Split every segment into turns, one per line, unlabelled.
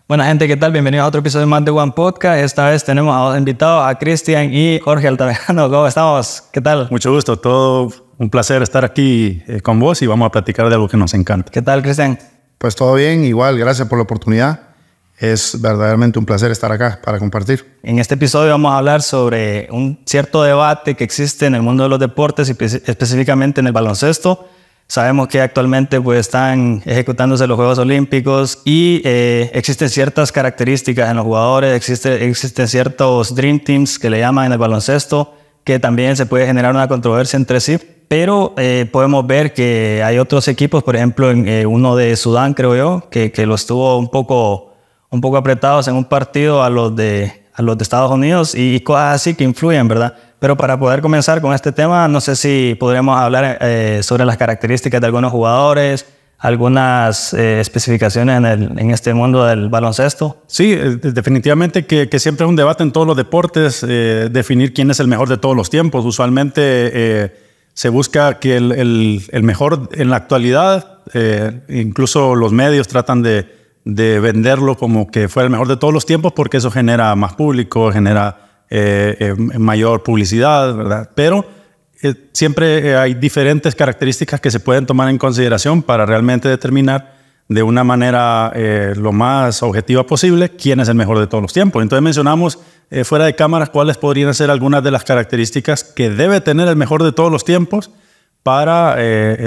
Buena gente, ¿qué tal? Bienvenidos a otro episodio más de One Podcast. Esta vez tenemos a dos invitados, a Cristian y Jorge Altamirano. ¿Cómo estamos? ¿Qué tal?
Mucho gusto, todo un placer estar aquí con vos y vamos a platicar de algo que nos encanta.
¿Qué tal, Cristian?
Pues todo bien, igual, gracias por la oportunidad. Es verdaderamente un placer estar acá para compartir.
En este episodio vamos a hablar sobre un cierto debate que existe en el mundo de los deportes y específicamente en el baloncesto. Sabemos que actualmente pues, están ejecutándose los Juegos Olímpicos y existen ciertas características en los jugadores, existen ciertos Dream Teams que le llaman en el baloncesto, que también se puede generar una controversia entre sí, pero podemos ver que hay otros equipos, por ejemplo, uno de Sudán, creo yo, que los tuvo un poco apretados en un partido a los de Estados Unidos y cosas así que influyen, ¿verdad? Pero para poder comenzar con este tema, no sé si podríamos hablar sobre las características de algunos jugadores, algunas especificaciones en este mundo del baloncesto.
Sí, definitivamente que siempre es un debate en todos los deportes, definir quién es el mejor de todos los tiempos. Usualmente se busca que el mejor en la actualidad, incluso los medios tratan de venderlo como que fuera el mejor de todos los tiempos porque eso genera más público, genera mayor publicidad, ¿verdad? Pero siempre hay diferentes características que se pueden tomar en consideración para realmente determinar de una manera lo más objetiva posible quién es el mejor de todos los tiempos. Entonces mencionamos fuera de cámaras cuáles podrían ser algunas de las características que debe tener el mejor de todos los tiempos para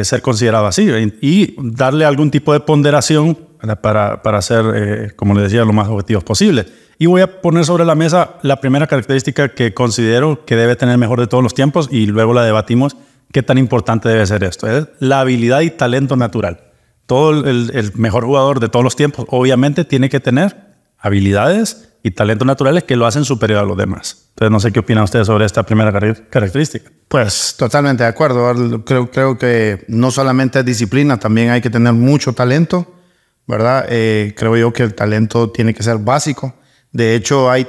ser considerado así y darle algún tipo de ponderación para ser, como les decía, lo más objetivos posible. Y voy a poner sobre la mesa la primera característica que considero que debe tener el mejor de todos los tiempos y luego la debatimos qué tan importante debe ser esto. Es la habilidad y talento natural. Todo el mejor jugador de todos los tiempos obviamente tiene que tener habilidades y talentos naturales que lo hacen superior a los demás. Entonces no sé qué opinan ustedes sobre esta primera característica.
Pues totalmente de acuerdo. Creo que no solamente es disciplina, también hay que tener mucho talento, ¿verdad? Creo yo que el talento tiene que ser básico. De hecho, hay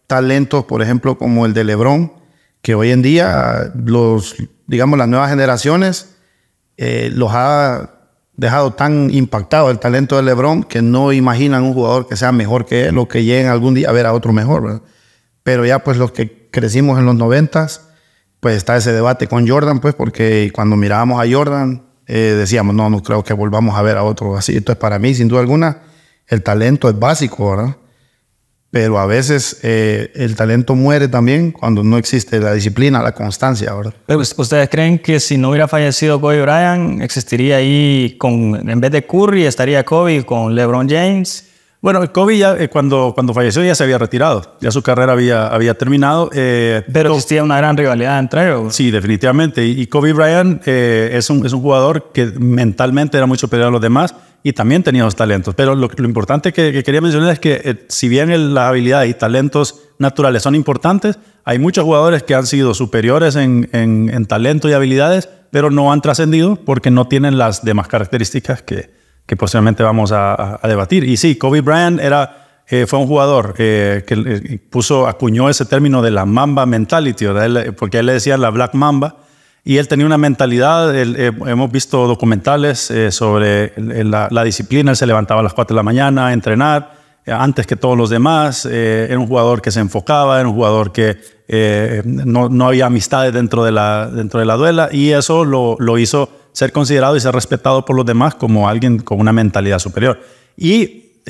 talentos, por ejemplo, como el de LeBron, que hoy en día las nuevas generaciones los ha dejado tan impactado el talento de LeBron que no imaginan un jugador que sea mejor que él o que lleguen algún día a ver a otro mejor, ¿verdad? Pero ya pues los que crecimos en los 90s, pues está ese debate con Jordan, pues porque cuando mirábamos a Jordan decíamos, no creo que volvamos a ver a otro así. Entonces para mí, sin duda alguna, el talento es básico, ¿verdad? Pero a veces el talento muere también cuando no existe la disciplina, la constancia, ¿verdad?
¿Ustedes creen que si no hubiera fallecido Kobe Bryant, existiría ahí, en vez de Curry, estaría Kobe con LeBron James?
Bueno, Kobe ya cuando falleció ya se había retirado, ya su carrera había terminado.
Pero existía una gran rivalidad entre ellos.
Sí, definitivamente. Y Kobe Bryant es un jugador que mentalmente era muy superior a los demás y también tenía los talentos. Pero lo importante que quería mencionar es que si bien las habilidades y talentos naturales son importantes, hay muchos jugadores que han sido superiores en talento y habilidades, pero no han trascendido porque no tienen las demás características que posiblemente vamos a debatir. Y sí, Kobe Bryant fue un jugador que acuñó ese término de la Mamba mentality, ¿verdad? Porque a él le decían la Black Mamba, y él tenía una mentalidad. Hemos visto documentales sobre la disciplina. Él se levantaba a las 4 de la mañana a entrenar antes que todos los demás. Era un jugador que se enfocaba, era un jugador que no había amistades dentro de la duela, y eso lo hizo ser considerado y ser respetado por los demás como alguien con una mentalidad superior. Y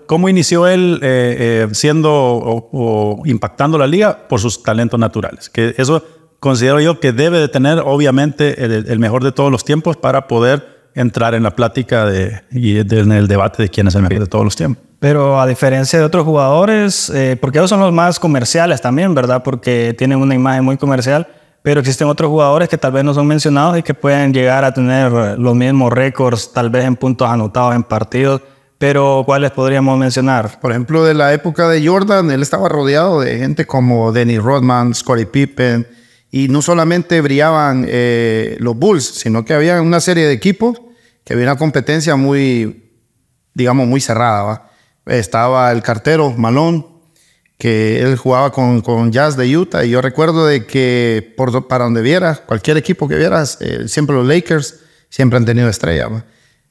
cómo inició él siendo o impactando la liga por sus talentos naturales, que eso considero yo que debe de tener obviamente el mejor de todos los tiempos para poder entrar en la plática en el debate de quién es el mejor de todos los tiempos.
Pero a diferencia de otros jugadores, porque ellos son los más comerciales también, ¿verdad? Porque tienen una imagen muy comercial, pero existen otros jugadores que tal vez no son mencionados y que pueden llegar a tener los mismos récords, tal vez en puntos anotados en partidos. Pero ¿cuáles podríamos mencionar?
Por ejemplo, de la época de Jordan, él estaba rodeado de gente como Dennis Rodman, Scottie Pippen, y no solamente brillaban los Bulls, sino que había una serie de equipos que había una competencia muy cerrada, ¿va? Estaba el cartero Malone, que él jugaba con Jazz de Utah, y yo recuerdo de que para donde vieras, cualquier equipo que vieras, siempre los Lakers siempre han tenido estrella, ¿va?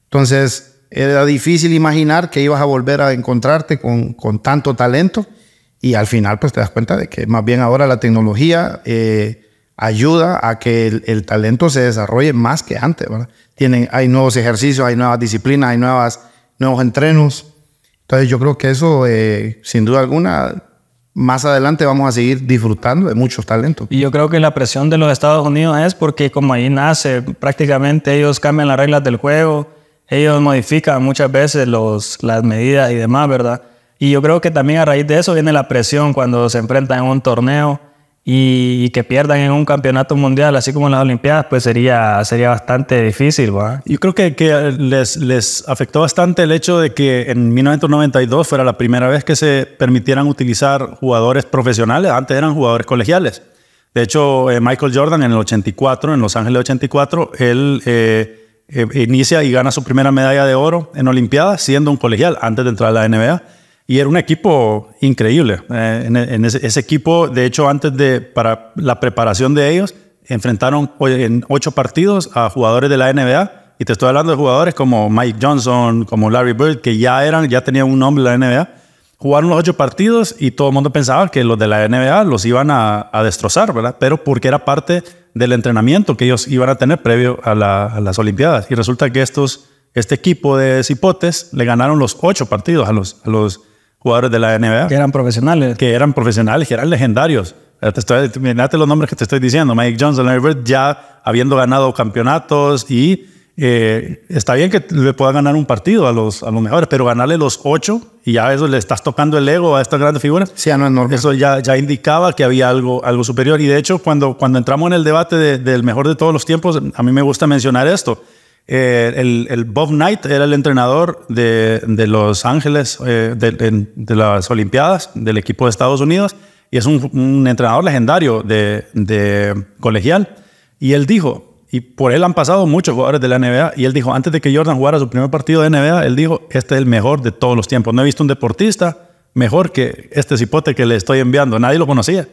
Entonces, Era difícil imaginar que ibas a volver a encontrarte con tanto talento y al final pues te das cuenta de que más bien ahora la tecnología ayuda a que el talento se desarrolle más que antes, ¿verdad? Hay nuevos ejercicios, hay nuevas disciplinas, hay nuevos entrenos. Entonces yo creo que eso, sin duda alguna, más adelante vamos a seguir disfrutando de muchos talentos.
Y yo creo que la presión de los Estados Unidos es porque como ahí nace, prácticamente ellos cambian las reglas del juego, ellos modifican muchas veces las medidas y demás, ¿verdad? Y yo creo que también a raíz de eso viene la presión cuando se enfrentan en un torneo y que pierdan en un campeonato mundial, así como en las Olimpiadas, pues sería bastante difícil, ¿verdad?
Yo creo que les afectó bastante el hecho de que en 1992 fuera la primera vez que se permitieran utilizar jugadores profesionales. Antes eran jugadores colegiales. De hecho, Michael Jordan en el 84, en Los Ángeles 84, él inicia y gana su primera medalla de oro en Olimpiadas siendo un colegial antes de entrar a la NBA. Y era un equipo increíble. En ese equipo, de hecho, para la preparación de ellos, enfrentaron en 8 partidos a jugadores de la NBA. Y te estoy hablando de jugadores como Mike Johnson, como Larry Bird, que ya tenían un nombre en la NBA. Jugaron los 8 partidos y todo el mundo pensaba que los de la NBA los iban a destrozar, ¿verdad? Pero porque era parte del entrenamiento que ellos iban a tener previo a las Olimpiadas. Y resulta que este equipo de cipotes le ganaron los 8 partidos a los jugadores de la NBA.
Que eran profesionales.
Que eran legendarios. Mirate los nombres que te estoy diciendo. Mike Johnson, Larry Bird, ya habiendo ganado campeonatos y está bien que le pueda ganar un partido a los mejores, pero ganarle los 8 y ya eso le estás tocando el ego a estas grandes figuras.
Sí, no es normal.
Eso ya indicaba que había algo superior. Y de hecho, cuando entramos en el debate del mejor de todos los tiempos, a mí me gusta mencionar esto. El Bob Knight era el entrenador de Los Ángeles de las Olimpiadas del equipo de Estados Unidos y es un entrenador legendario de colegial. Y él dijo, y por él han pasado muchos jugadores de la NBA, y él dijo, antes de que Jordan jugara su primer partido de NBA, él dijo, este es el mejor de todos los tiempos. No he visto un deportista mejor que este cipote que le estoy enviando. Nadie lo conocía.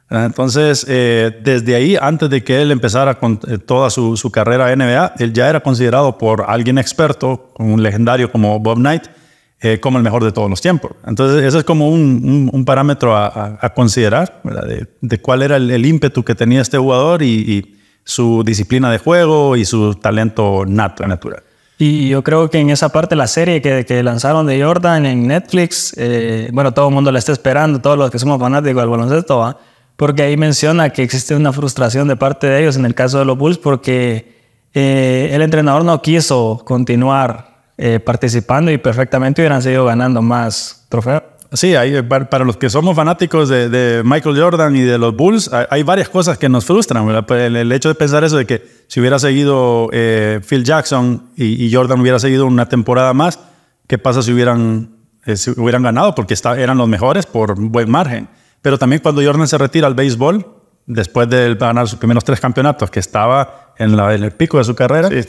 Entonces, desde ahí, antes de que él empezara con toda su carrera en NBA, él ya era considerado por alguien experto, un legendario como Bob Knight, como el mejor de todos los tiempos. Entonces, eso es como un parámetro a considerar, ¿verdad? De cuál era el ímpetu que tenía este jugador y su disciplina de juego y su talento natural.
Y yo creo que en esa parte, la serie que lanzaron de Jordan en Netflix, bueno, todo el mundo la está esperando, todos los que somos fanáticos del baloncesto, ¿va? Porque ahí menciona que existe una frustración de parte de ellos en el caso de los Bulls porque el entrenador no quiso continuar participando y perfectamente hubieran seguido ganando más trofeos.
Sí, para los que somos fanáticos de Michael Jordan y de los Bulls, hay varias cosas que nos frustran, ¿verdad? El hecho de pensar eso de que si hubiera seguido Phil Jackson y Jordan hubiera seguido una temporada más, ¿qué pasa si hubieran ganado? Porque eran los mejores por buen margen. Pero también cuando Jordan se retira al béisbol, después de ganar sus primeros 3 campeonatos, que estaba en el pico de su carrera, sí,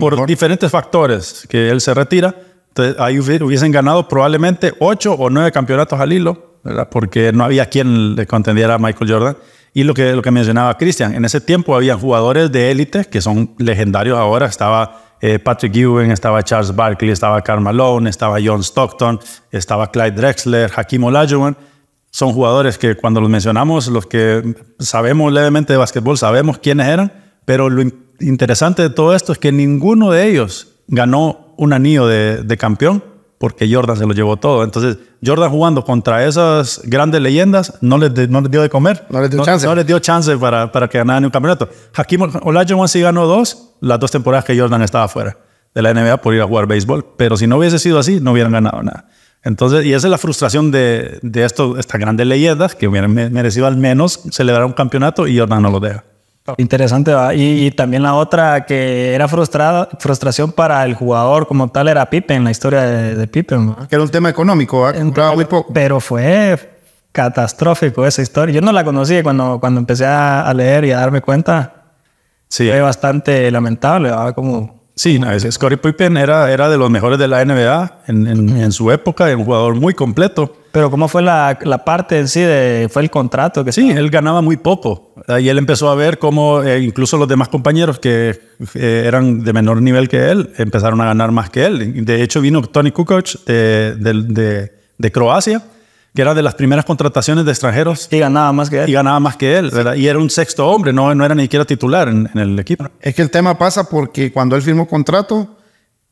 por diferentes factores que él se retira, entonces ahí hubiesen ganado probablemente 8 o 9 campeonatos al hilo, ¿verdad? Porque no había quien le contendiera a Michael Jordan. Y lo que mencionaba Cristian, en ese tiempo había jugadores de élite que son legendarios ahora. Estaba Patrick Ewing, estaba Charles Barkley, estaba Karl Malone, estaba John Stockton, estaba Clyde Drexler, Hakeem Olajuwon. Son jugadores que cuando los mencionamos, los que sabemos levemente de básquetbol, sabemos quiénes eran, pero lo interesante de todo esto es que ninguno de ellos ganó un anillo de campeón porque Jordan se lo llevó todo. Entonces, Jordan jugando contra esas grandes leyendas no les dio de comer.
No les dio chance
para que ganaran un campeonato. Hakeem Olajuwon sí ganó las 2 temporadas que Jordan estaba fuera de la NBA por ir a jugar béisbol, pero si no hubiese sido así, no hubieran ganado nada. Entonces, y esa es la frustración de estas grandes leyendas que hubieran merecido al menos celebrar un campeonato y Jordan no lo deja.
Interesante, ¿va? Y también la otra que era frustración para el jugador como tal era Pippen, la historia de Pippen, ¿va?
Que era un tema económico, compraba muy poco.
Pero fue catastrófico esa historia. Yo no la conocía cuando empecé a leer y a darme cuenta. Sí. Fue bastante lamentable, ¿va?
Sí, Scottie Pippen era de los mejores de la NBA en su época, un jugador muy completo.
Pero ¿cómo fue la parte en sí fue el contrato? Que
sí, él ganaba muy poco. Y él empezó a ver cómo incluso los demás compañeros que eran de menor nivel que él empezaron a ganar más que él. De hecho, vino Toni Kukoc de Croacia, que era de las primeras contrataciones de extranjeros.
Y ganaba más que él.
Y ganaba más que él, ¿verdad? Y era un sexto hombre, no era ni siquiera titular en el equipo.
Es que el tema pasa porque cuando él firmó contrato,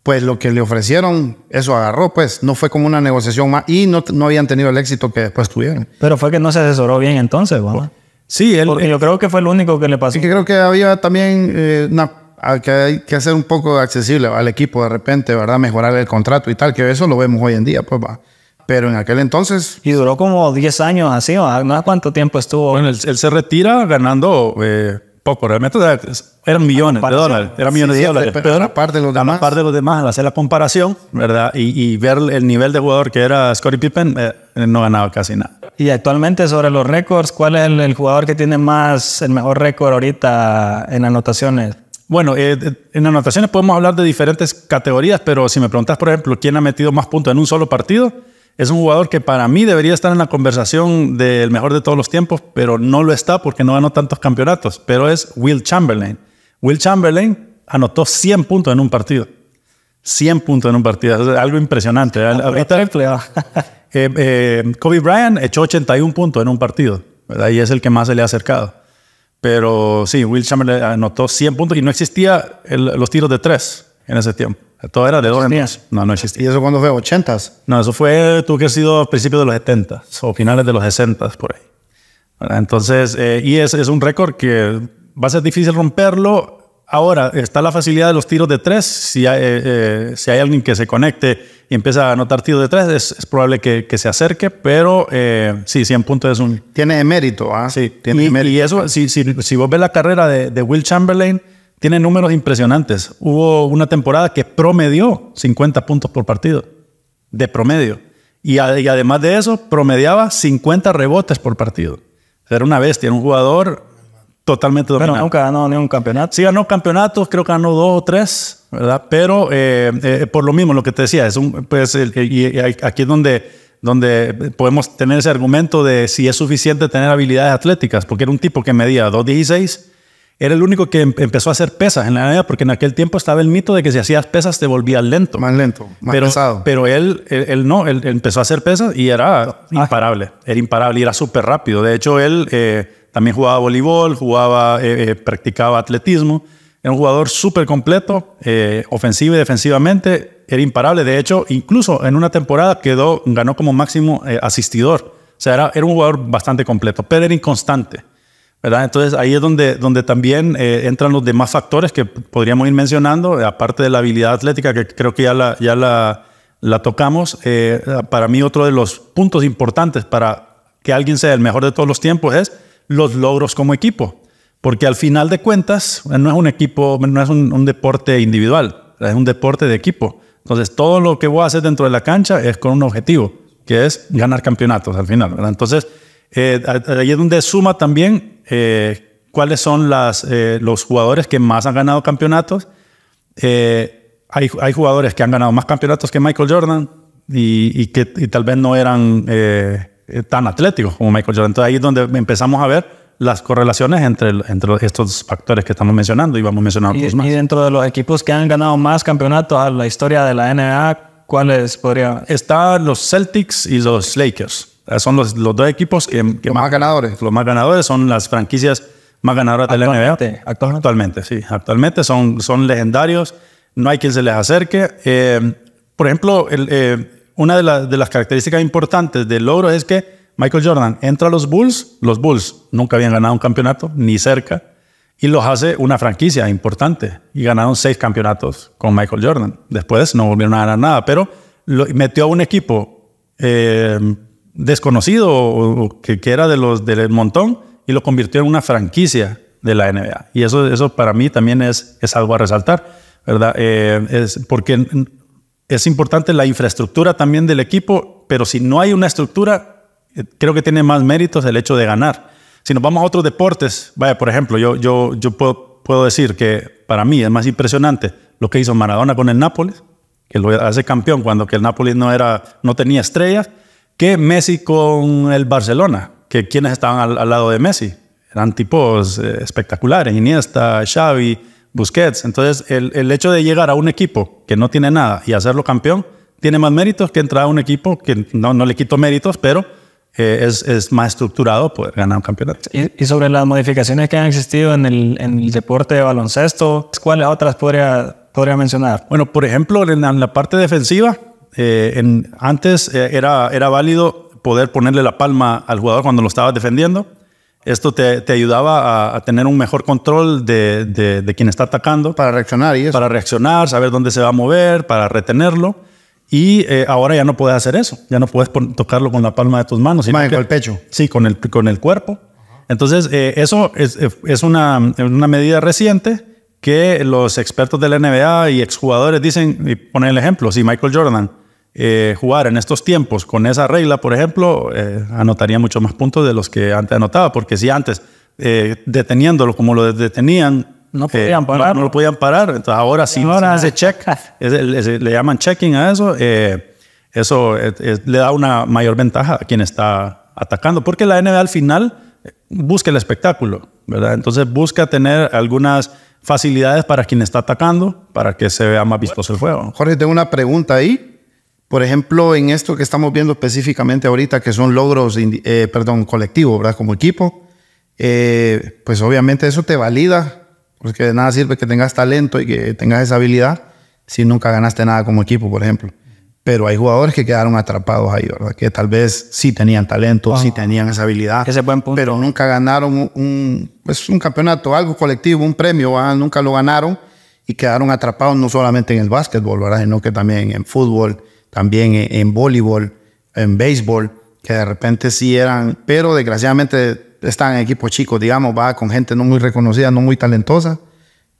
pues lo que le ofrecieron, eso agarró, pues no fue como una negociación más y no habían tenido el éxito que después tuvieron.
Pero fue que no se asesoró bien entonces, ¿verdad?
Sí,
porque yo creo que fue lo único que le pasó.
Es que creo que había también que hay que hacer un poco accesible al equipo de repente, ¿verdad? Mejorar el contrato y tal, que eso lo vemos hoy en día, pues va. Pero en aquel entonces...
Y duró como 10 años así, ¿no? ¿Cuánto tiempo estuvo?
Bueno, él se retira ganando poco. Realmente eran millones de dólares. Eran millones de dólares.
Pero aparte de los demás.
Aparte de los demás, al hacer la comparación, ¿verdad? Y ver el nivel de jugador que era Scottie Pippen, no ganaba casi nada.
Y actualmente sobre los récords, ¿cuál es el jugador que tiene el mejor récord ahorita en anotaciones?
Bueno, en anotaciones podemos hablar de diferentes categorías, pero si me preguntas, por ejemplo, quién ha metido más puntos en un solo partido, es un jugador que para mí debería estar en la conversación del mejor de todos los tiempos, pero no lo está porque no ganó tantos campeonatos, pero es Wilt Chamberlain. Wilt Chamberlain anotó 100 puntos en un partido. 100 puntos en un partido, es algo impresionante. Ahorita, Kobe Bryant echó 81 puntos en un partido, ¿verdad? Y es el que más se le ha acercado. Pero sí, Wilt Chamberlain anotó 100 puntos y no existía los tiros de 3 en ese tiempo. Todo era de 2 en 2. No existía.
¿Y eso cuándo fue? ¿80s?
No, eso tuvo que haber sido a principios de los 70 o finales de los 60 por ahí. ¿Verdad? Entonces, y es un récord que va a ser difícil romperlo. Ahora, está la facilidad de los tiros de 3. Si hay alguien que se conecte y empieza a anotar tiros de 3, es probable que se acerque, pero sí, 100 puntos es un...
Tiene mérito, ¿ah?
Sí, tiene mérito. Y eso, si vos ves la carrera de Wilt Chamberlain, tiene números impresionantes. Hubo una temporada que promedió 50 puntos por partido, de promedio. Y además de eso, promediaba 50 rebotes por partido. Era una bestia, era un jugador totalmente dominante.
Pero nunca ganó ni un campeonato.
Sí ganó campeonatos, creo que ganó 2 o 3, ¿verdad? Pero por lo mismo, lo que te decía, y aquí es donde podemos tener ese argumento de si es suficiente tener habilidades atléticas, porque era un tipo que medía 2.16. Era el único que empezó a hacer pesas en la NBA, porque en aquel tiempo estaba el mito de que si hacías pesas te volvías lento.
Más lento, más pesado.
Pero él empezó a hacer pesas y era imparable. Era imparable y era súper rápido. De hecho, él también jugaba voleibol, practicaba atletismo. Era un jugador súper completo, ofensivo y defensivamente. Era imparable. De hecho, incluso en una temporada ganó como máximo asistidor. O sea, era un jugador bastante completo, pero era inconstante, ¿verdad? Entonces ahí es donde también entran los demás factores que podríamos ir mencionando, aparte de la habilidad atlética, que creo que ya la tocamos. Para mí otro de los puntos importantes para que alguien sea el mejor de todos los tiempos es los logros como equipo, porque al final de cuentas no es un equipo, no es un deporte individual, es un deporte de equipo. Entonces todo lo que voy a hacer dentro de la cancha es con un objetivo, que es ganar campeonatos al final, ¿verdad? Entonces ahí es donde suma también cuáles son los jugadores que más han ganado campeonatos. Hay jugadores que han ganado más campeonatos que Michael Jordan y tal vez no eran tan atléticos como Michael Jordan. Entonces ahí es donde empezamos a ver las correlaciones entre estos factores que estamos mencionando y vamos a mencionar otros más.
Y dentro de los equipos que han ganado más campeonatos a la historia de la NBA, ¿cuáles podrían?
Están los Celtics y los Lakers. Son los 2 equipos que
más ganadores.
Los más ganadores son las franquicias más ganadoras de la NBA. Actualmente, sí. Actualmente son legendarios. No hay quien se les acerque. Por ejemplo, una de las características importantes del logro es que Michael Jordan entra a los Bulls. Los Bulls nunca habían ganado un campeonato, ni cerca. Y los hace una franquicia importante. Y ganaron 6 campeonatos con Michael Jordan. Después no volvieron a ganar nada. Pero metió a un equipo desconocido o que era del montón y lo convirtió en una franquicia de la NBA. Y eso para mí también es algo a resaltar, ¿verdad? Porque es importante la infraestructura también del equipo, pero si no hay una estructura, creo que tiene más méritos el hecho de ganar. Si nos vamos a otros deportes, vaya, por ejemplo, yo puedo decir que para mí es más impresionante lo que hizo Maradona con el Nápoles, que lo hace campeón cuando que el Nápoles no tenía estrellas, que Messi con el Barcelona, que quienes estaban al lado de Messi. Eran tipos espectaculares, Iniesta, Xavi, Busquets. Entonces, el hecho de llegar a un equipo que no tiene nada y hacerlo campeón, tiene más méritos que entrar a un equipo que no le quito méritos, pero es más estructurado poder ganar un campeonato.
Y sobre las modificaciones que han existido en el deporte de baloncesto, ¿cuáles otras podría mencionar?
Bueno, por ejemplo, en la parte defensiva, antes era válido poder ponerle la palma al jugador cuando lo estabas defendiendo. Esto te ayudaba a tener un mejor control de quien está atacando.
Para reaccionar y eso.
Para reaccionar, saber dónde se va a mover, para retenerlo. Y ahora ya no puedes hacer eso. Ya no puedes tocarlo con la palma de tus manos.
Más con el pecho.
Sí, con el cuerpo. Entonces, eso es una medida reciente que los expertos de la NBA y exjugadores dicen, y ponen el ejemplo, si Michael Jordan jugar en estos tiempos con esa regla, por ejemplo, anotaría mucho más puntos de los que antes anotaba, porque si antes deteniéndolo como lo detenían,
no podían parar.
No lo podían parar, entonces ahora sí,
ahora
ese check, le llaman checking a eso, eso le da una mayor ventaja a quien está atacando, porque la NBA al final busca el espectáculo, ¿verdad? Entonces busca tener algunas facilidades para quien está atacando, para que se vea más vistoso el juego.
Jorge, tengo una pregunta ahí. Por ejemplo, en esto que estamos viendo específicamente ahorita, que son logros colectivos, ¿verdad? Como equipo, pues obviamente eso te valida, porque de nada sirve que tengas talento y que tengas esa habilidad si nunca ganaste nada como equipo, por ejemplo. Pero hay jugadores que quedaron atrapados ahí, ¿verdad? Que tal vez sí tenían talento, sí tenían esa habilidad,
ese buen punto.
Pero nunca ganaron un campeonato, algo colectivo, un premio, ¿verdad? Nunca lo ganaron y quedaron atrapados no solamente en el básquetbol, ¿verdad? Sino que también en fútbol, también en voleibol, en béisbol, que de repente sí eran, pero desgraciadamente están en equipos chicos, digamos, va con gente no muy reconocida, no muy talentosa.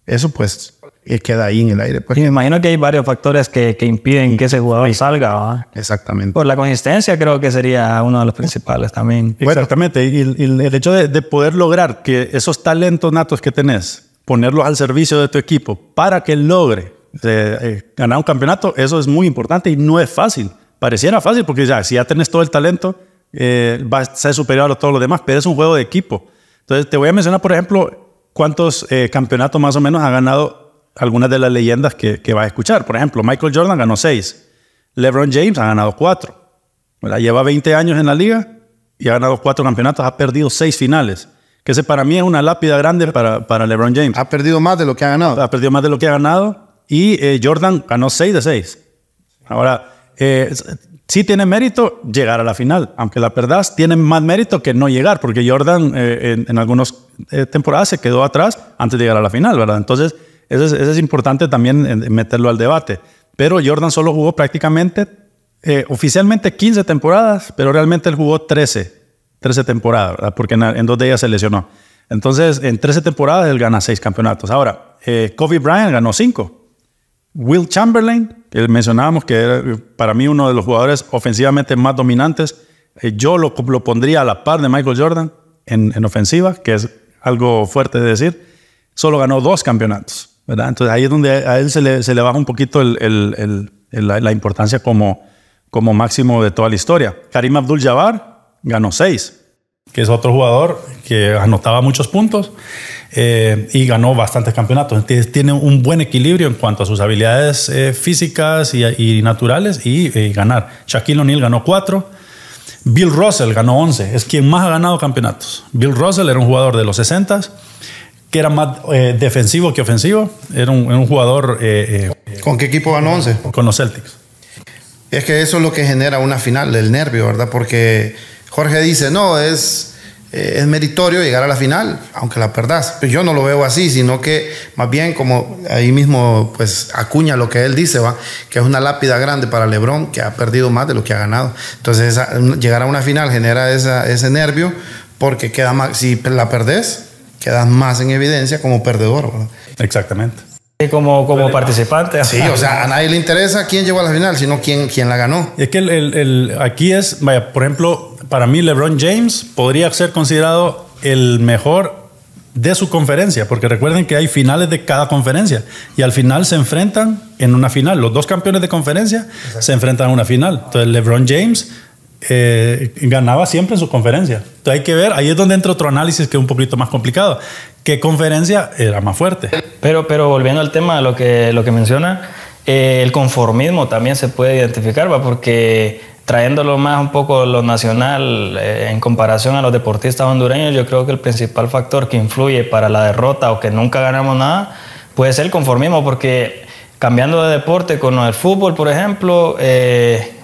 Eso pues queda ahí en el aire. Pues.
Y me imagino que hay varios factores que impiden que ese jugador salga, ¿verdad?
Exactamente.
Por la consistencia creo que sería uno de los principales también.
Exactamente. Y el hecho de poder lograr que esos talentos natos que tenés, ponerlos al servicio de tu equipo para que logre ganar un campeonato, eso es muy importante y no es fácil. Pareciera fácil porque si ya tenés todo el talento, va a ser superior a todos los demás, pero es un juego de equipo. Entonces te voy a mencionar, por ejemplo, cuántos campeonatos más o menos ha ganado algunas de las leyendas que vas a escuchar. Por ejemplo, Michael Jordan ganó 6. LeBron James ha ganado 4. Lleva 20 años en la liga y ha ganado 4 campeonatos, ha perdido 6 finales. Que ese para mí es una lápida grande para LeBron James.
Ha perdido más de lo que ha ganado.
Ha perdido más de lo que ha ganado. Y Jordan ganó 6 de 6. Ahora, sí tiene mérito llegar a la final. Aunque la perdás, tiene más mérito que no llegar. Porque Jordan en algunas temporadas se quedó atrás antes de llegar a la final, ¿verdad? Entonces, eso es importante también meterlo al debate. Pero Jordan solo jugó prácticamente, oficialmente 15 temporadas, pero realmente él jugó 13 temporadas, ¿verdad? Porque en 2 de ellas se lesionó. Entonces, en 13 temporadas él gana 6 campeonatos. Ahora, Kobe Bryant ganó 5. Will Chamberlain, que mencionábamos que era para mí uno de los jugadores ofensivamente más dominantes, yo lo pondría a la par de Michael Jordan en ofensiva, que es algo fuerte de decir, solo ganó 2 campeonatos, ¿verdad? Entonces ahí es donde a él se le baja un poquito la importancia como máximo de toda la historia. Kareem Abdul-Jabbar ganó 6, que es otro jugador que anotaba muchos puntos y ganó bastantes campeonatos. Entonces, tiene un buen equilibrio en cuanto a sus habilidades físicas y naturales y ganar. Shaquille O'Neal ganó 4. Bill Russell ganó 11. Es quien más ha ganado campeonatos. Bill Russell era un jugador de los 60s que era más defensivo que ofensivo. Era un jugador...
¿Con qué equipo ganó 11?
Con los Celtics.
Es que eso es lo que genera una final, el nervio, ¿verdad? Porque Jorge dice, no, es meritorio llegar a la final, aunque la perdás. Pero yo no lo veo así, sino que más bien como ahí mismo pues acuña lo que él dice, ¿va? Que es una lápida grande para LeBron, que ha perdido más de lo que ha ganado. Entonces llegar a una final genera ese nervio, porque queda más, si la perdés, quedas más en evidencia como perdedor, ¿verdad?
Exactamente.
Y como participante.
Sí, o sea, a nadie le interesa quién llegó a la final, sino quién la ganó.
Es que aquí es, vaya, por ejemplo, para mí LeBron James podría ser considerado el mejor de su conferencia, porque recuerden que hay finales de cada conferencia y al final se enfrentan en una final. Los 2 campeones de conferencia se enfrentan en una final. Entonces LeBron James ganaba siempre en su conferencia. Entonces hay que ver, ahí es donde entra otro análisis que es un poquito más complicado. ¿Qué conferencia era más fuerte?
Pero volviendo al tema de lo que menciona, el conformismo también se puede identificar, ¿va? Porque trayéndolo más un poco lo nacional en comparación a los deportistas hondureños, yo creo que el principal factor que influye para la derrota o que nunca ganamos nada puede ser el conformismo, porque cambiando de deporte con el fútbol, por ejemplo,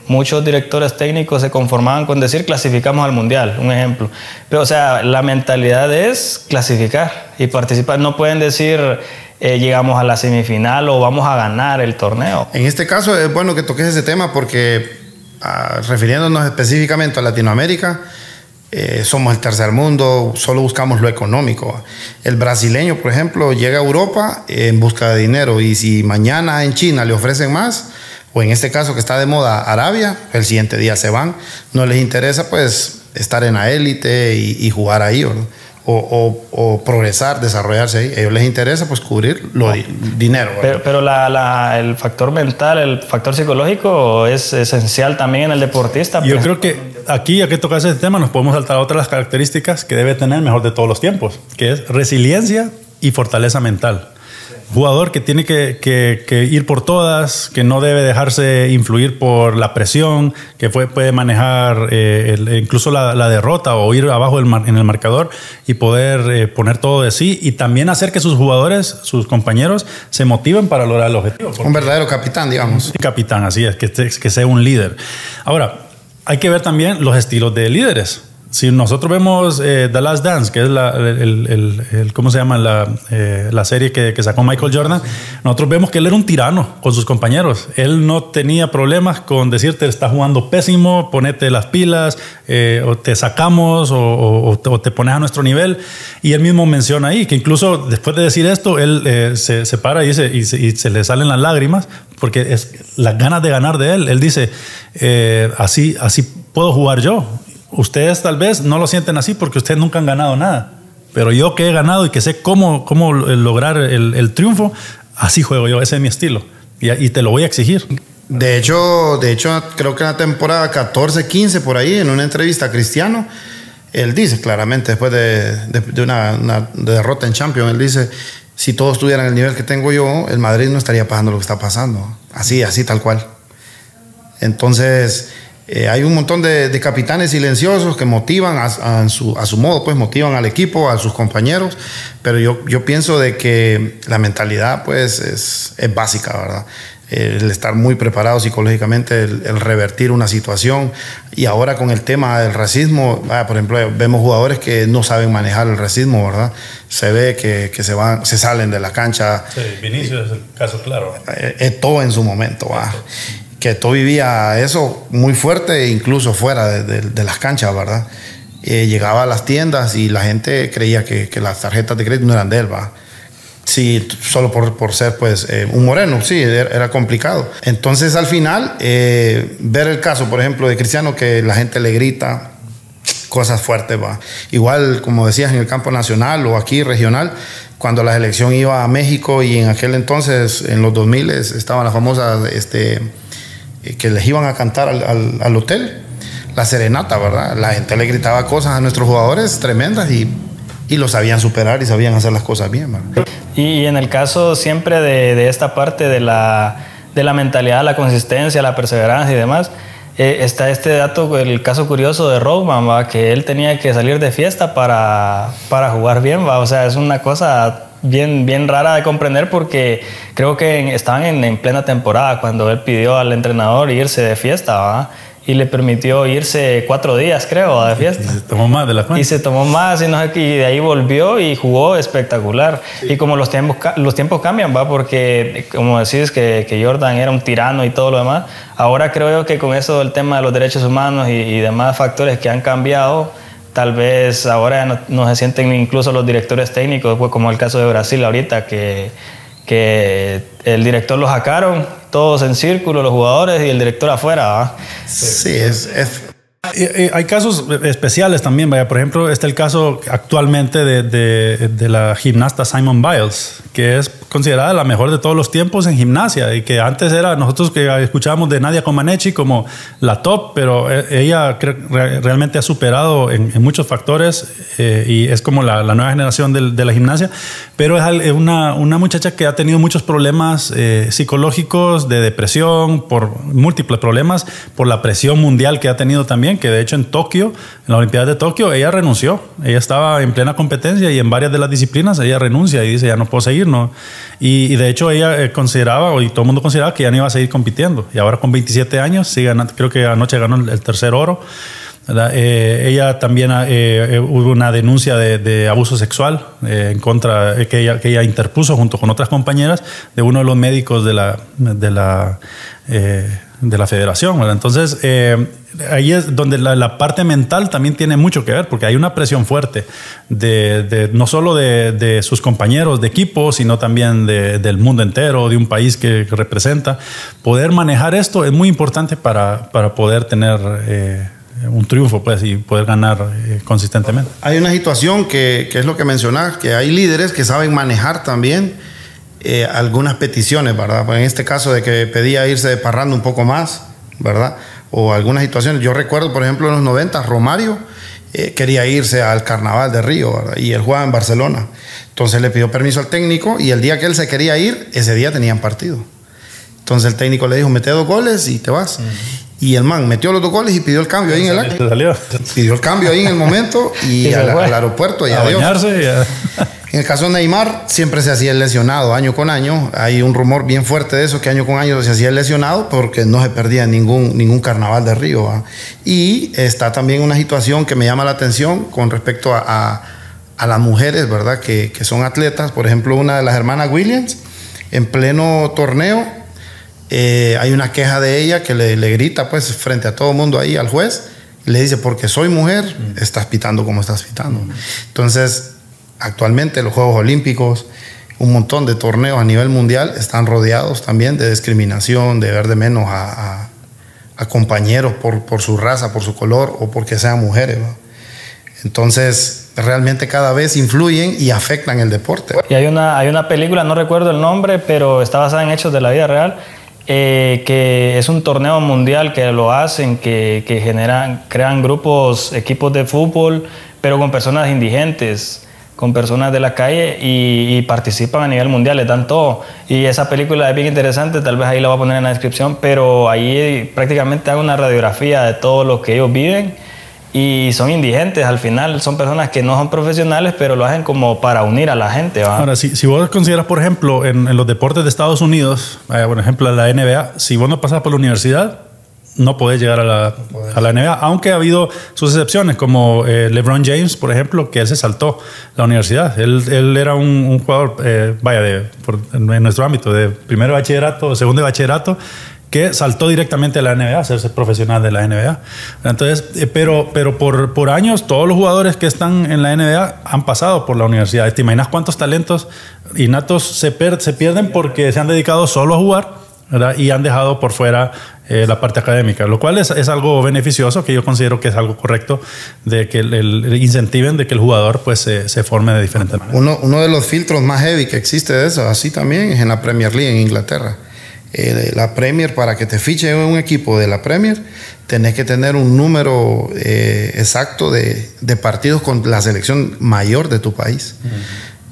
muchos directores técnicos se conformaban con decir clasificamos al mundial, un ejemplo. Pero, o sea, la mentalidad es clasificar y participar. No pueden decir llegamos a la semifinal o vamos a ganar el torneo.
En este caso es bueno que toques ese tema porque refiriéndonos específicamente a Latinoamérica, somos el tercer mundo, solo buscamos lo económico. El brasileño, por ejemplo, llega a Europa en busca de dinero y si mañana en China le ofrecen más, o en este caso que está de moda Arabia, el siguiente día se van. No les interesa pues estar en la élite y jugar ahí, ¿verdad? O progresar, desarrollarse ahí. A ellos les interesa pues cubrir dinero.
Pero el factor mental, el factor psicológico es esencial también en el deportista.
Yo creo que aquí, ya que tocas ese tema, nos podemos saltar a otra de las características que debe tener el mejor de todos los tiempos, que es resiliencia y fortaleza mental. Jugador que tiene que ir por todas, que no debe dejarse influir por la presión, que puede manejar incluso la derrota o ir abajo en el marcador y poder poner todo de sí y también hacer que sus jugadores, sus compañeros, se motiven para lograr el objetivo.
Un verdadero capitán, digamos.
Capitán, así es, que sea un líder. Ahora, hay que ver también los estilos de líderes. Si nosotros vemos The Last Dance, que es ¿cómo se llama? La serie que sacó Michael Jordan, nosotros vemos que él era un tirano con sus compañeros. Él no tenía problemas con decirte, estás jugando pésimo, ponete las pilas, o te sacamos, o te pones a nuestro nivel. Y él mismo menciona ahí que incluso después de decir esto, él se para y se le salen las lágrimas, porque es las ganas de ganar de él. Él dice, así puedo jugar yo. Ustedes tal vez no lo sienten así porque ustedes nunca han ganado nada. Pero yo que he ganado y que sé cómo lograr el triunfo, así juego yo, ese es mi estilo. Y te lo voy a exigir.
De hecho, creo que en la temporada 14-15, por ahí, en una entrevista a Cristiano, él dice claramente, después de una derrota en Champions, él dice, si todos tuvieran el nivel que tengo yo, el Madrid no estaría pasando lo que está pasando. Así tal cual. Entonces... hay un montón de capitanes silenciosos que motivan a su modo, pues motivan al equipo, a sus compañeros, pero yo pienso de que la mentalidad pues es básica, ¿verdad? El estar muy preparado psicológicamente, el revertir una situación. Y ahora con el tema del racismo, por ejemplo, vemos jugadores que no saben manejar el racismo, ¿verdad? Se ve que se salen de la cancha.
Sí, Vinicius es el caso claro.
Eto'o en su momento, ¿verdad? Que Eto'o vivía eso muy fuerte, incluso fuera de las canchas, ¿verdad? Llegaba a las tiendas y la gente creía que las tarjetas de crédito no eran de él, ¿verdad? Sí, solo por ser pues un moreno, sí, era complicado. Entonces al final, ver el caso, por ejemplo, de Cristiano, que la gente le grita cosas fuertes, ¿va? Igual, como decías, en el campo nacional o aquí regional, cuando la selección iba a México y en aquel entonces, en los 2000, estaban las famosas... que les iban a cantar al hotel, la serenata, ¿verdad? La gente le gritaba cosas a nuestros jugadores tremendas y lo sabían superar y sabían hacer las cosas bien, ¿verdad?
Y en el caso siempre de esta parte de la mentalidad, la consistencia, la perseverancia y demás, está este dato, el caso curioso de Rodman, ¿va? Que él tenía que salir de fiesta para jugar bien, ¿va? O sea, es una cosa... bien rara de comprender porque creo que estaban en plena temporada cuando él pidió al entrenador irse de fiesta, ¿va? Y le permitió irse 4 días, creo, de fiesta.
Y se tomó más de la cuenta.
Y se tomó más y de ahí volvió y jugó espectacular. Sí. Y como los tiempos cambian, ¿va? Porque como decís que Jordan era un tirano y todo lo demás, ahora creo yo que con eso del tema de los derechos humanos y demás factores que han cambiado, tal vez ahora no se sienten incluso los directores técnicos, pues como el caso de Brasil ahorita, que el director lo sacaron, todos en círculo, los jugadores y el director afuera, ¿va?
Sí, es
Hay casos especiales también, vaya. Por ejemplo, está el caso actualmente de la gimnasta Simone Biles, que es considerada la mejor de todos los tiempos en gimnasia, y que antes era, nosotros que escuchábamos de Nadia Comaneci como la top, pero ella realmente ha superado en muchos factores, y es como la nueva generación de la gimnasia, pero es una muchacha que ha tenido muchos problemas psicológicos, de depresión, por múltiples problemas, por la presión mundial que ha tenido también, que de hecho en Tokio, en la Olimpiada de Tokio, ella renunció. Ella estaba en plena competencia y en varias de las disciplinas ella renuncia y dice, ya no puedo seguir, ¿no? Y de hecho ella consideraba, y todo el mundo consideraba, que ya no iba a seguir compitiendo. Y ahora con 27 años, sí, creo que anoche ganó el tercer oro. Ella también hubo una denuncia de abuso sexual en contra, que ella interpuso junto con otras compañeras de uno de los médicos de la federación, ¿verdad? Entonces ahí es donde la parte mental también tiene mucho que ver, porque hay una presión fuerte no solo de sus compañeros de equipo, sino también del mundo entero, de un país que representa. Poder manejar esto es muy importante para poder tener un triunfo, pues, y poder ganar consistentemente.
Hay una situación que es lo que mencionás, que hay líderes que saben manejar también algunas peticiones, ¿verdad? Pues en este caso de que pedía irse de parranda un poco más, ¿verdad? O algunas situaciones. Yo recuerdo, por ejemplo, en los 90, Romario quería irse al Carnaval de Río, ¿verdad? Y él jugaba en Barcelona. Entonces le pidió permiso al técnico, y el día que él se quería ir, ese día tenían partido. Entonces el técnico le dijo, mete 2 goles y te vas. Y el man metió los 2 goles y pidió el cambio ahí en el acto. Pidió el cambio ahí en el momento y al aeropuerto y adiós.
Bañarse,
En el caso de Neymar, siempre se hacía el lesionado año con año. Hay un rumor bien fuerte de eso, que año con año se hacía el lesionado porque no se perdía ningún Carnaval de Río, ¿va? Y está también una situación que me llama la atención con respecto a las mujeres, ¿verdad? Que son atletas. Por ejemplo, una de las hermanas Williams, en pleno torneo, hay una queja de ella que le grita, pues, frente a todo el mundo ahí al juez. Le dice, porque soy mujer, estás pitando como estás pitando. Entonces, actualmente los Juegos Olímpicos, un montón de torneos a nivel mundial están rodeados también de discriminación, de ver de menos a compañeros por su raza, por su color o porque sean mujeres, ¿no? Entonces, realmente cada vez influyen y afectan el deporte.
Y hay una película, no recuerdo el nombre, pero está basada en hechos de la vida real, que es un torneo mundial que lo hacen, que crean grupos, equipos de fútbol, pero con personas indigentes, con personas de la calle, y participan a nivel mundial, les dan todo. Y esa película es bien interesante, tal vez ahí la voy a poner en la descripción, pero ahí prácticamente hago una radiografía de todo lo que ellos viven, y son indigentes, al final son personas que no son profesionales, pero lo hacen como para unir a la gente, ¿va? Ahora,
si vos consideras, por ejemplo, en los deportes de Estados Unidos, por ejemplo, la NBA, si vos no pasas por la universidad, no podés llegar a la NBA, aunque ha habido sus excepciones, como LeBron James, por ejemplo, que él se saltó la universidad. Él era un jugador, en nuestro ámbito, de primero de bachillerato, segundo de bachillerato, que saltó directamente a la NBA, a hacerse profesional de la NBA. Entonces, pero por años, todos los jugadores que están en la NBA han pasado por la universidad. ¿Te imaginas cuántos talentos innatos se pierden porque se han dedicado solo a jugar, ¿verdad? Y han dejado por fuera la parte académica, lo cual es algo beneficioso, que yo considero que es algo correcto, de que el incentiven de que el jugador pues se forme de diferente manera.
Uno de los filtros más heavy que existe de eso, así también, es en la Premier League en Inglaterra. La Premier, para que te fiche un equipo de la Premier, tenés que tener un número exacto de partidos con la selección mayor de tu país.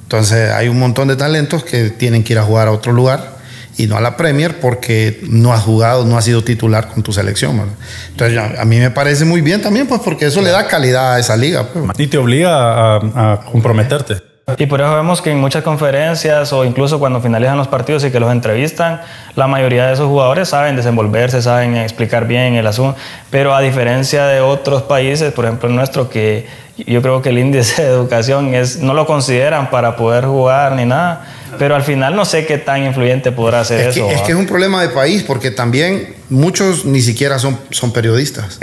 Entonces hay un montón de talentos que tienen que ir a jugar a otro lugar y no a la Premier porque no has jugado, no has sido titular con tu selección, ¿verdad? Entonces a mí me parece muy bien también, pues, porque eso le da calidad a esa liga, pues.
Y te obliga a comprometerte.
Y por eso vemos que en muchas conferencias o incluso cuando finalizan los partidos y que los entrevistan, la mayoría de esos jugadores saben desenvolverse, saben explicar bien el asunto, pero a diferencia de otros países, por ejemplo el nuestro, que yo creo que el índice de educación no lo consideran para poder jugar ni nada, pero al final no sé qué tan influyente podrá ser eso.
Es que es un problema de país, porque también muchos ni siquiera son periodistas.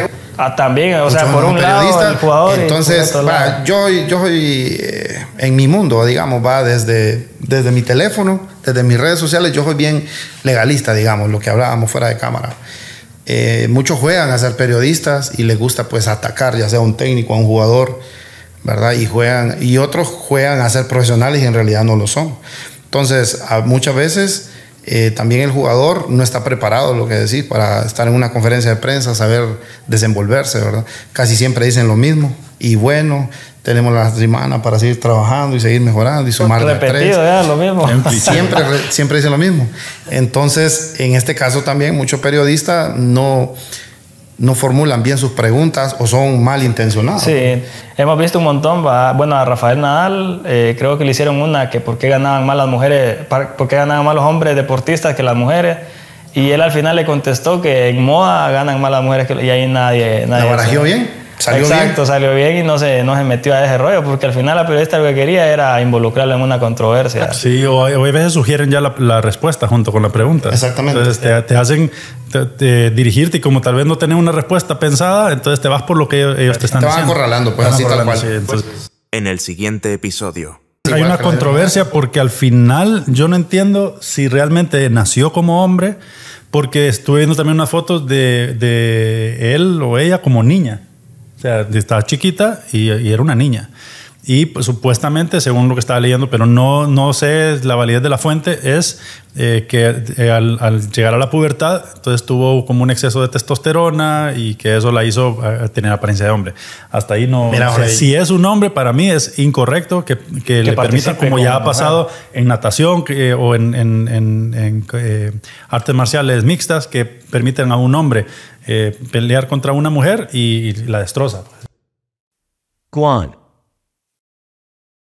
También, o sea, por un lado el jugador.
Entonces, yo soy en mi mundo, digamos, desde mi teléfono, desde mis redes sociales, yo soy bien legalista, digamos, lo que hablábamos fuera de cámara. Muchos juegan a ser periodistas y les gusta pues atacar, ya sea a un técnico, a un jugador, ¿verdad? Y otros juegan a ser profesionales y en realidad no lo son. Entonces, muchas veces también el jugador no está preparado, lo que decir, para estar en una conferencia de prensa, saber desenvolverse, ¿verdad? Casi siempre dicen lo mismo. Y bueno, tenemos la semana para seguir trabajando y seguir mejorando y sumar de
repetido, ya, lo mismo.
Siempre dicen lo mismo. Entonces, en este caso también muchos periodistas no formulan bien sus preguntas o son malintencionados.
Sí, hemos visto un montón. Bueno, a Rafael Nadal creo que le hicieron una que por qué ganaban más las mujeres, por qué ganaban más los hombres deportistas que las mujeres. Y él al final le contestó que en moda ganan más las mujeres y ahí nadie
¿La barajeó bien?
Salió bien y no se metió a ese rollo, porque al final la periodista lo que quería era involucrarlo en una controversia.
Sí, o a veces sugieren ya la respuesta junto con la pregunta.
Exactamente.
Entonces te hacen dirigirte y como tal vez no tenés una respuesta pensada, entonces te vas por lo que ellos te están diciendo.
Te van acorralando, pues así tal cual.
Sí, entonces,
en el siguiente episodio.
hay una controversia porque al final yo no entiendo si realmente nació como hombre, porque estuve viendo también unas fotos de él o ella como niña. O sea, estaba chiquita y era una niña. Y pues, supuestamente, según lo que estaba leyendo, pero no sé la validez de la fuente, es que al llegar a la pubertad, entonces tuvo como un exceso de testosterona y que eso la hizo tener apariencia de hombre. Hasta ahí no...
Mira,
si es un hombre, para mí es incorrecto que le permitan, como ya ha pasado en natación o en artes marciales mixtas, que permiten a un hombre pelear contra una mujer y la destroza.
Guan.